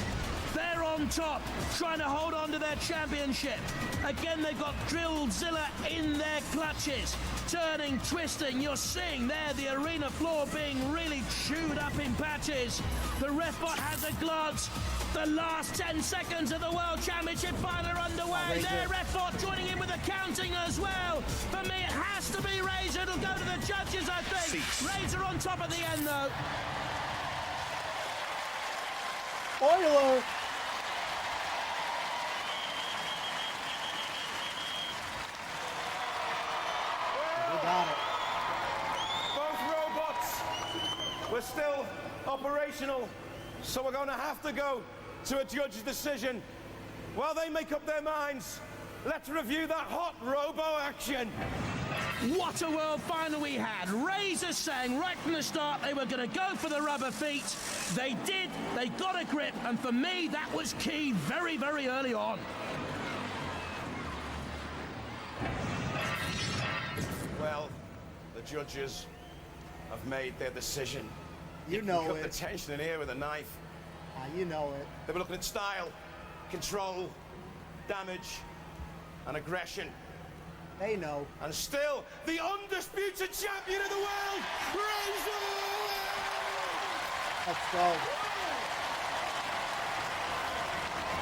They're on top, trying to hold on to their championship. Again, they've got Drillzilla in their clutches. Turning, twisting, you're seeing there the arena floor being really chewed up in patches. The ref bot has a glance. The last 10 seconds of the World Championship final are underway. There, ref bot joining in with the counting as well. For me, it has to be Razor. It'll go to the judges, I think. Razor on top at the end, though. Spoiler! Got it. Both robots were still operational, so we're going to have to go to a judge's decision. While they make up their minds, let's review that hot robo action. What a world final we had. Razor saying right from the start they were going to go for the rubber feet. They did, they got a grip, and for me that was key very, very early on. Well, the judges have made their decision. You know cut it. the tension in here with a knife. You know it. They were looking at style, control, damage, and aggression. They know. And still, the undisputed champion of the world, Razor! Let's go.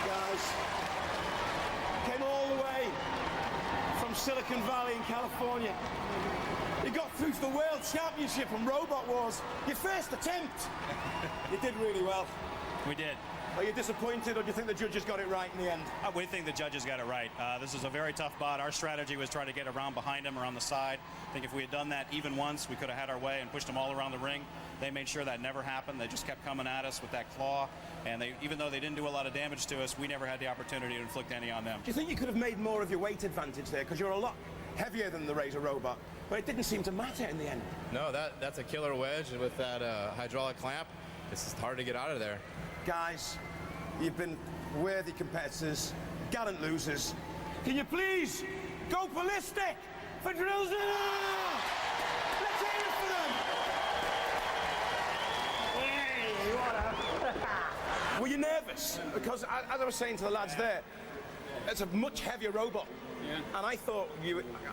Guys, came all the way from Silicon Valley in California. You got through to the World Championship and Robot Wars. Your first attempt. You did really well. We did. Are you disappointed, or do you think the judges got it right in the end? We think the judges got it right. This is a very tough bot. Our strategy was try to get around behind him or on the side. I think if we had done that even once, we could have had our way and pushed them all around the ring. They made sure that never happened. They just kept coming at us with that claw. And even though they didn't do a lot of damage to us, we never had the opportunity to inflict any on them. Do you think you could have made more of your weight advantage there? Because you're a lot heavier than the Razor robot. But it didn't seem to matter in the end. No, that's a killer wedge with that hydraulic clamp. It's just hard to get out of there. Guys, you've been worthy competitors, gallant losers. Can you please go ballistic for Drillzilla? Let's hear it for them! Were you nervous? Because as I was saying to the lads there, it's a much heavier robot. Yeah. And I thought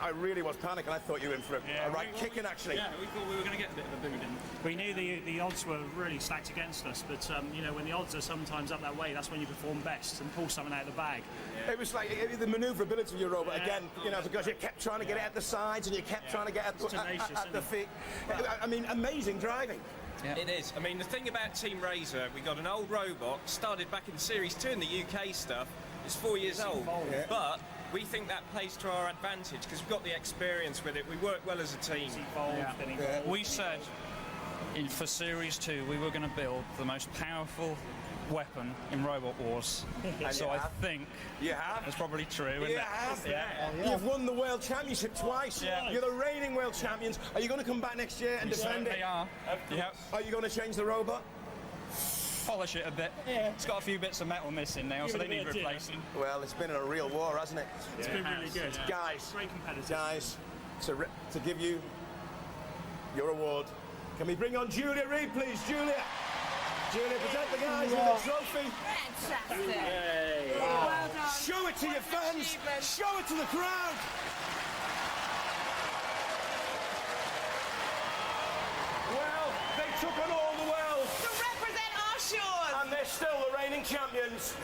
I really was panicking. I thought you were in for a right kicking, actually. Yeah, we thought we were going to get a bit of a boot in. We knew the odds were really stacked against us, but you know, when the odds are sometimes up that way, that's when you perform best and pull something out of the bag. It was like the manoeuvrability of your robot again, you know, because you kept trying to get it at the sides and you kept trying to get at the feet. I mean, amazing driving. Yeah. It is. I mean, the thing about Team Razor, we got an old robot, started back in Series 2 in the UK stuff. It's 4 years old, but we think that plays to our advantage because we've got the experience with it. We work well as a team. We said for Series 2 we were going to build the most powerful weapon in Robot Wars. So I think that's probably true, isn't it? You've won the World Championship twice. You're the reigning World Champions. Are you going to come back next year and defend it? They are. Yep. Are you going to change the robot? Polish it a bit. It's got a few bits of metal missing now, so they need replacing. Well, it's been a real war, hasn't it? It's been really good. Guys, great competitors. Guys, to give you your award, can we bring on Julia Reed, please? Julia! Julia, protect the guys with the trophy. Fantastic. Oh. Well done. Show it to your fans. Show it to the crowd. Well, they took on all the world. To represent our shores. And they're still the reigning champions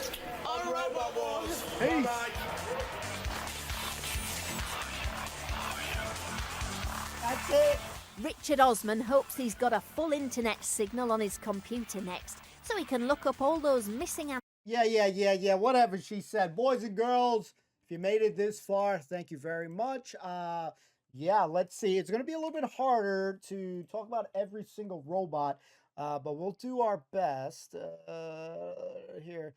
On Robot Wars. Bye-bye. That's it. Richard Osman hopes he's got a full internet signal on his computer next, so he can look up all those missing Yeah. Whatever she said. Boys and girls, if you made it this far, thank you very much. Yeah, let's see. It's going to be a little bit harder to talk about every single robot, but we'll do our best here.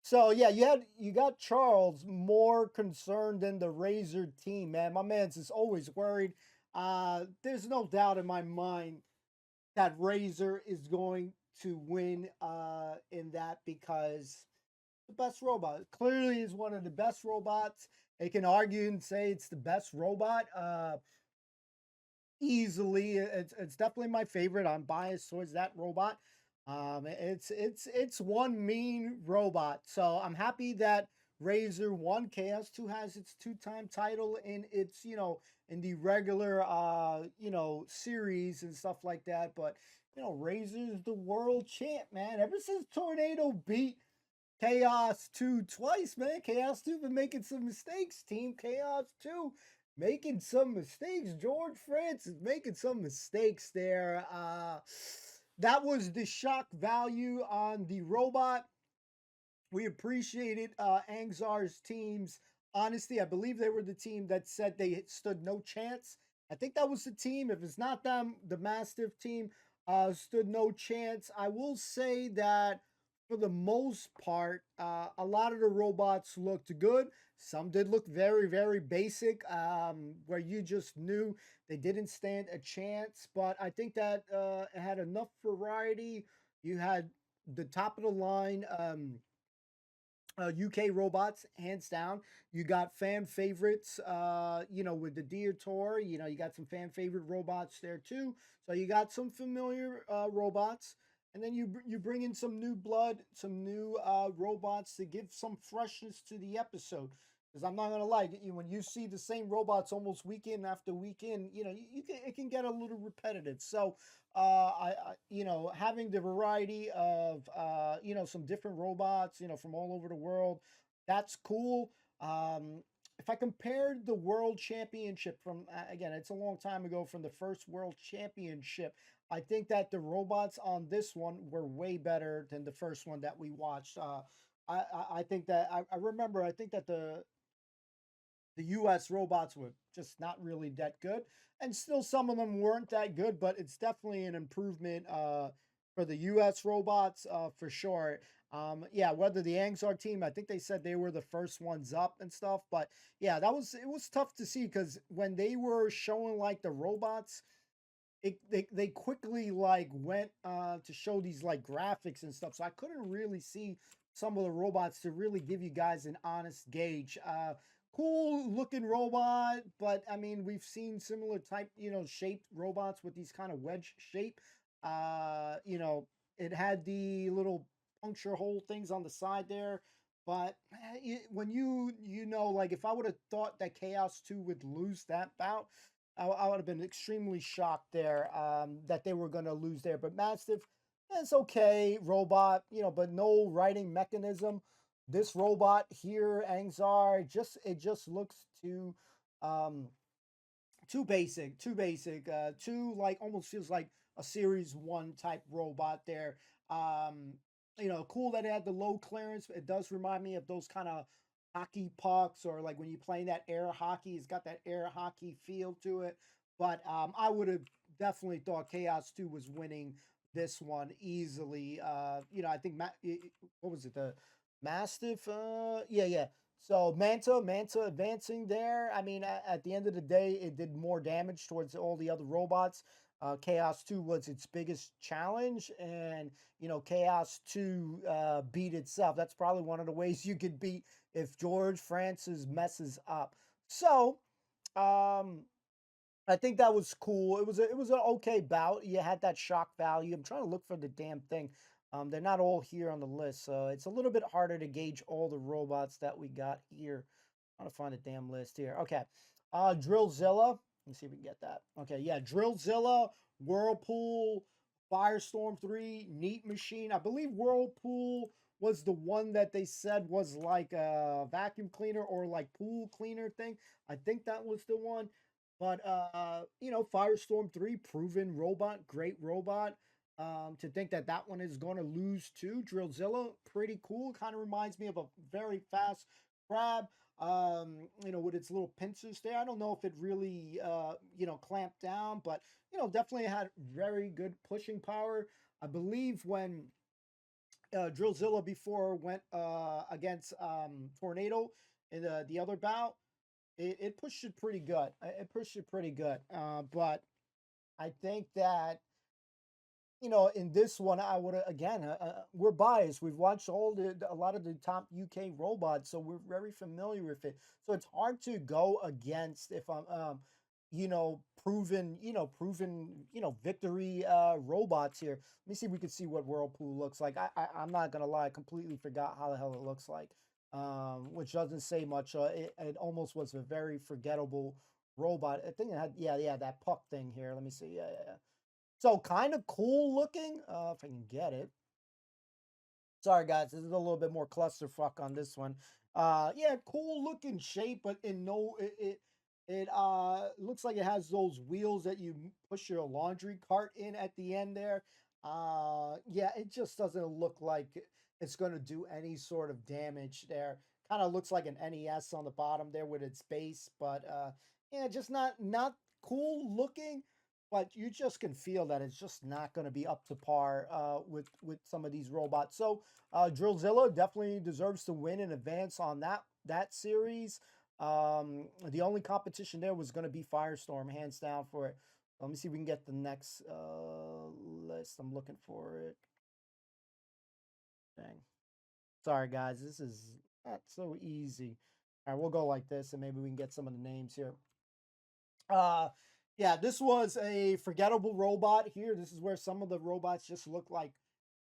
So yeah, you got Charles more concerned than the Razor team, man. My man's is always worried. There's no doubt in my mind that Razor is going to win in that because the best robot clearly is one of the best robots. They can argue and say it's the best robot easily. It's definitely my favorite. I'm biased towards that robot. It's one mean robot. So I'm happy that Razor won. Chaos 2 has its 2-time title in its, in the regular, series and stuff like that. But, Razor's the world champ, man. Ever since Tornado beat Chaos 2 twice, man. Chaos 2 been making some mistakes. Team Chaos 2 making some mistakes. George Francis making some mistakes there. That was the shock value on the robot. We appreciated Angzar's team's honesty. I believe they were the team that said they stood no chance. I think that was the team. If it's not them, the Mastiff team stood no chance. I will say that for the most part, a lot of the robots looked good. Some did look very, very basic, where you just knew they didn't stand a chance. But I think that it had enough variety. You had the top of the line UK robots, hands down. You got fan favorites, with the Deer Tour. You got some fan favorite robots there too. So you got some familiar robots. And then you bring in some new blood, some new robots to give some freshness to the episode. Because I'm not gonna lie, when you see the same robots almost weekend after weekend, it can get a little repetitive. So having the variety of some different robots, from all over the world, that's cool. If I compared the World Championship from again, it's a long time ago from the first World Championship. I think that the robots on this one were way better than the first one that we watched. I think that I remember. I think that the US robots were just not really that good, and still some of them weren't that good. But it's definitely an improvement for the US robots for sure. Whether the Angzar team, I think they said they were the first ones up and stuff. But yeah, it was tough to see because when they were showing like the robots. They quickly like went to show these like graphics and stuff, so I couldn't really see some of the robots to really give you guys an honest gauge. Cool looking robot, but I mean we've seen similar type shaped robots with these kind of wedge shape. It had the little puncture hole things on the side there, but when like if I would have thought that Chaos 2 would lose that bout. I would have been extremely shocked there that they were going to lose there. But Mastiff, it's okay, robot, but no writing mechanism. This robot here, Angzar, it just looks too basic, too like almost feels like a Series 1 type robot there. Cool that it had the low clearance. It does remind me of those kind of hockey pucks, or like when you're playing that air hockey, it's got that air hockey feel to it. But I would have definitely thought Chaos 2 was winning this one easily. I think what was it, the Mastiff? Yeah. So Manta advancing there. I mean, at the end of the day, it did more damage towards all the other robots. Chaos 2 was its biggest challenge, and Chaos 2 beat itself. That's probably one of the ways you could beat if George Francis messes up. So, I think that was cool. It was an okay bout. You had that shock value. I'm trying to look for the damn thing. They're not all here on the list, so it's a little bit harder to gauge all the robots that we got here. I'm trying to find a damn list here. Okay. Drillzilla. Let's see if we can get that. Okay, yeah, Drillzilla, Whirlpool, Firestorm 3, Neat Machine. I believe Whirlpool was the one that they said was like a vacuum cleaner or like pool cleaner thing. I think that was the one. But Firestorm 3, proven robot, great robot. To think that that one is going to lose too. Drillzilla, pretty cool. Kind of reminds me of a very fast crab. With its little pincers there. I don't know if it really, clamped down, but definitely had very good pushing power. I believe when Drillzilla before went against Tornado in the other bout, it pushed it pretty good. It pushed it pretty good. But I think that in this one, I would again. We're biased. We've watched a lot of the top UK robots, so we're very familiar with it. So it's hard to go against if I'm, victory robots here. Let me see if we can see what Whirlpool looks like. I'm not gonna lie, I completely forgot how the hell it looks like, which doesn't say much. It almost was a very forgettable robot. I think it had that puck thing here. Let me see. Yeah. So kind of cool looking, if I can get it. Sorry guys, this is a little bit more clusterfuck on this one. Yeah, cool looking shape, but it looks like it has those wheels that you push your laundry cart in at the end there. Yeah, it just doesn't look like it's going to do any sort of damage there. Kind of looks like an NES on the bottom there with its base, but yeah, just not cool looking. But you just can feel that it's just not going to be up to par with some of these robots. So Drillzilla definitely deserves to win and advance on that series. The only competition there was going to be Firestorm, hands down for it. Let me see if we can get the next list. I'm looking for it. Dang. Sorry, guys. This is not so easy. All right, we'll go like this, and maybe we can get some of the names here. Yeah, this was a forgettable robot here. This is where some of the robots just look like,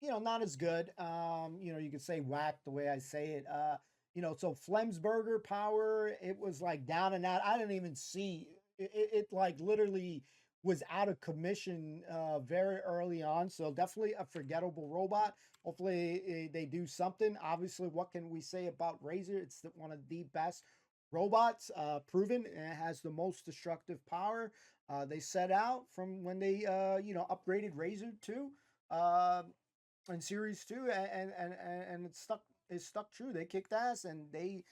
not as good. You could say whack the way I say it. So Flemsberger power, it was like down and out. I didn't even see it like literally was out of commission very early on. So definitely a forgettable robot. Hopefully they do something. Obviously, what can we say about Razor? It's one of the best robots, proven, and it has the most destructive power. They set out from when they upgraded Razor 2 in Series 2, and it's stuck true. They kicked ass, and they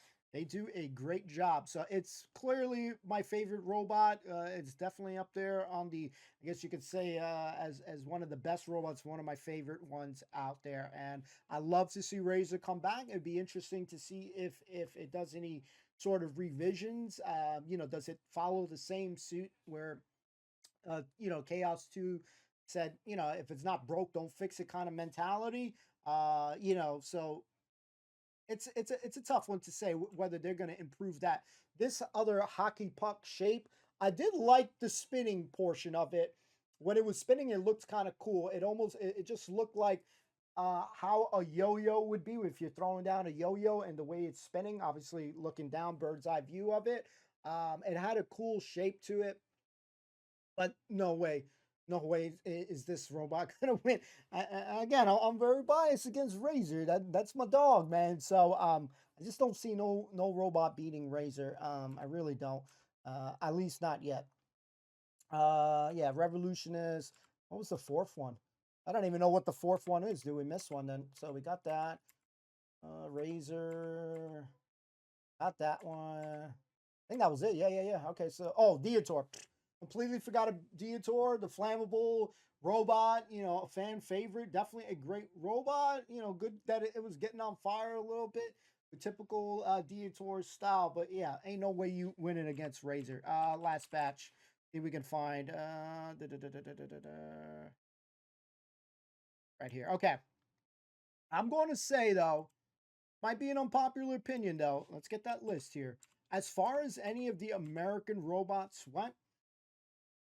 do a great job. So it's clearly my favorite robot. It's definitely up there on the, I guess you could say, as one of the best robots, one of my favorite ones out there. And I love to see Razor come back. It'd be interesting to see if it does any sort of revisions. Does it follow the same suit where Chaos 2 said, if it's not broke, don't fix it kind of mentality. So it's a tough one to say whether they're going to improve that. This other hockey puck shape, I did like the spinning portion of it. When it was spinning, it looked kind of cool. It just looked like how a yo-yo would be if you're throwing down a yo-yo and the way it's spinning. Obviously, looking down, bird's eye view of it. It had a cool shape to it, but no way is this robot gonna win. Again, I'm very biased against Razor. That's my dog, man. So I just don't see no robot beating Razor. I really don't. At least not yet. Yeah, Revolutionist. What was the fourth one? I don't even know what the fourth one is. Did we miss one then? So we got that. Razor. Got that one. I think that was it. Yeah. Okay, so Dietor. Completely forgot a Dietor, the flammable robot, a fan favorite. Definitely a great robot. Good that it was getting on fire a little bit. The typical Dietor style. But yeah, ain't no way you winning against Razor. Last batch. See if we can find right here. Okay. I'm going to say, though, might be an unpopular opinion, though. Let's get that list here. As far as any of the American robots went,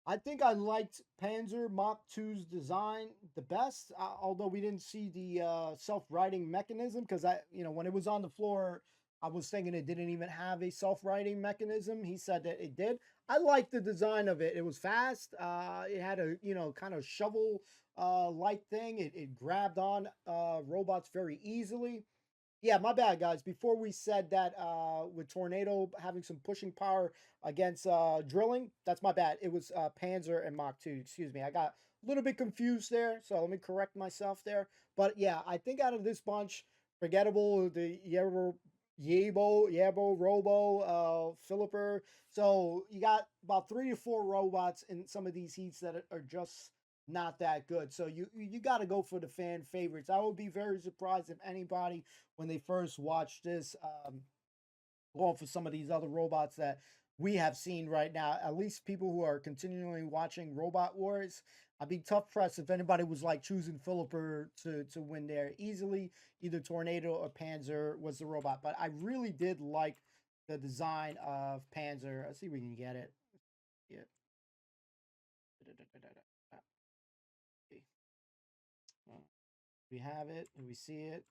I think I liked Panzer Mach 2's design the best, although we didn't see the self-righting mechanism because when it was on the floor, I was thinking it didn't even have a self-righting mechanism. He said that it did. I liked the design of it. It was fast. It had a, kind of shovel like thing. It grabbed on robots very easily. Yeah, my bad, guys. Before we said that with Tornado having some pushing power against drilling, that's my bad. It was Panzer and Mach 2. Excuse me. I got a little bit confused there, so let me correct myself there. But yeah, I think out of this bunch, forgettable, the Yebo, Robo, Philipper. So you got about 3 to 4 robots in some of these heats that are just not that good. So you got to go for the fan favorites. I would be very surprised if anybody, when they first watched this, going for some of these other robots that we have seen right now. At least people who are continually watching Robot Wars. I'd be tough pressed if anybody was like choosing Philipper to win there easily. Either Tornado or Panzer was the robot, but I really did like the design of Panzer. Let's see if we can get it. Yeah. We have it. Do we see it?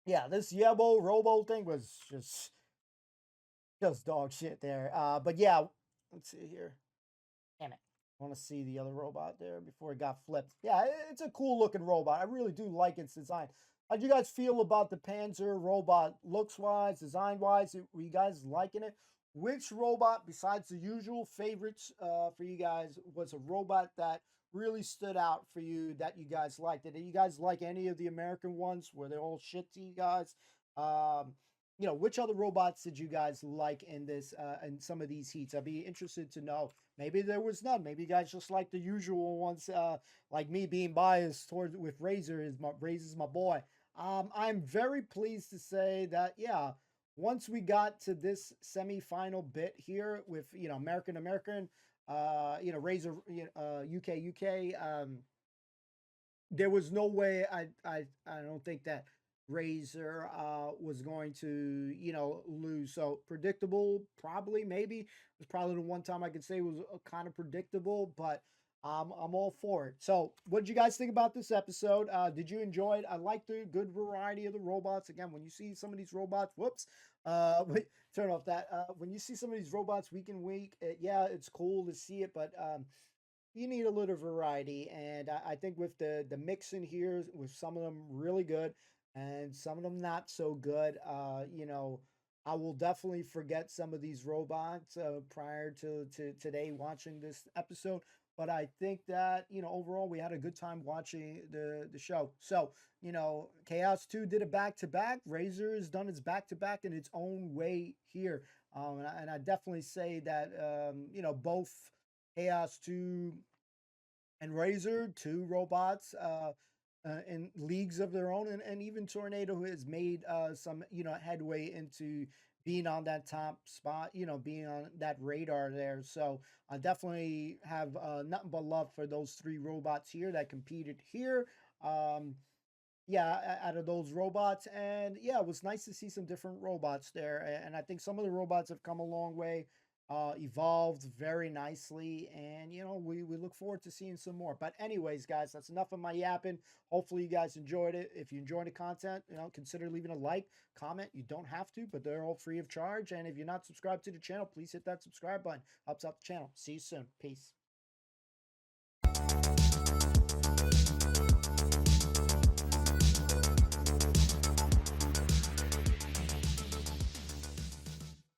Yeah, this Yebo Robo thing was just dog shit there. But yeah, let's see here. Damn it. I want to see the other robot there before it got flipped. Yeah, it's a cool looking robot. I really do like its design. How do you guys feel about the Panzer robot looks wise, design wise? Were you guys liking it? Which robot, besides the usual favorites for you guys, was a robot that really stood out for you that you guys liked? Did you guys like any of the American ones? Were they all shit to you guys? Which other robots did you guys like in this in some of these heats? I'd be interested to know. Maybe there was none. Maybe you guys just like the usual ones, like me being biased towards with Razor is my boy. I'm very pleased to say that, yeah, once we got to this semifinal bit here with, American, Razor, UK, there was no way I don't think that Razor was going to, lose. So predictable, probably, maybe. It was probably the one time I could say it was kind of predictable, but I'm all for it. So what did you guys think about this episode? Did you enjoy it? I like the good variety of the robots. Again, when you see some of these robots, wait, turn off that. When you see some of these robots week in week, yeah, it's cool to see it, but you need a little variety. And I think with the mix in here, with some of them really good and some of them not so good, I will definitely forget some of these robots prior to today watching this episode. But I think that, overall we had a good time watching the show. So, Chaos 2 did a back-to-back. Razor has done its back-to-back in its own way here. And I definitely say that, both Chaos 2 and Razor, 2 robots in leagues of their own. And even Tornado, who has made some, headway into being on that top spot, being on that radar there. So I definitely have nothing but love for those 3 robots here that competed here. Yeah, out of those robots. And yeah, it was nice to see some different robots there. And I think some of the robots have come a long way, evolved very nicely. And, we look forward to seeing some more. But anyways, guys, that's enough of my yapping. Hopefully you guys enjoyed it. If you enjoyed the content, consider leaving a like, comment. You don't have to, but they're all free of charge. And if you're not subscribed to the channel, please hit that subscribe button. Helps out the channel. See you soon. Peace.